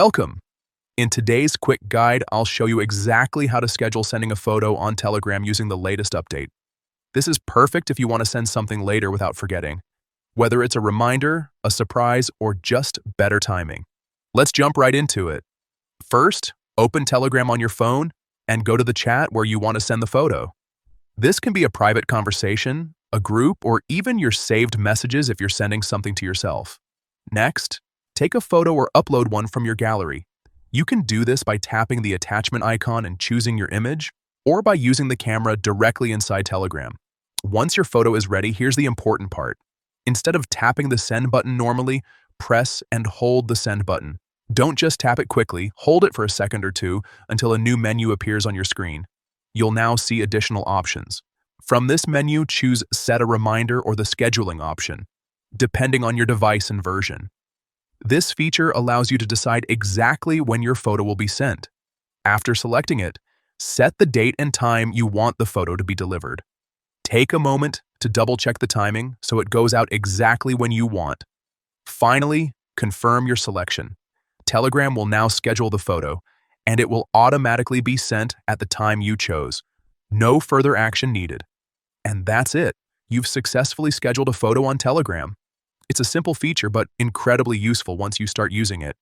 Welcome! In today's quick guide, I'll show you exactly how to schedule sending a photo on Telegram using the latest update. This is perfect if you want to send something later without forgetting, whether it's a reminder, a surprise, or just better timing. Let's jump right into it. First, open Telegram on your phone and go to the chat where you want to send the photo. This can be a private conversation, a group, or even your saved messages if you're sending something to yourself. Next, take a photo or upload one from your gallery. You can do this by tapping the attachment icon and choosing your image, or by using the camera directly inside Telegram. Once your photo is ready, here's the important part. Instead of tapping the send button normally, press and hold the send button. Don't just tap it quickly, hold it for a second or two until a new menu appears on your screen. You'll now see additional options. From this menu, choose Set a Reminder or the Scheduling option, depending on your device and version. This feature allows you to decide exactly when your photo will be sent. After selecting it, set the date and time you want the photo to be delivered. Take a moment to double-check the timing so it goes out exactly when you want. Finally, confirm your selection. Telegram will now schedule the photo, and it will automatically be sent at the time you chose. No further action needed. And that's it. You've successfully scheduled a photo on Telegram. It's a simple feature, but incredibly useful once you start using it.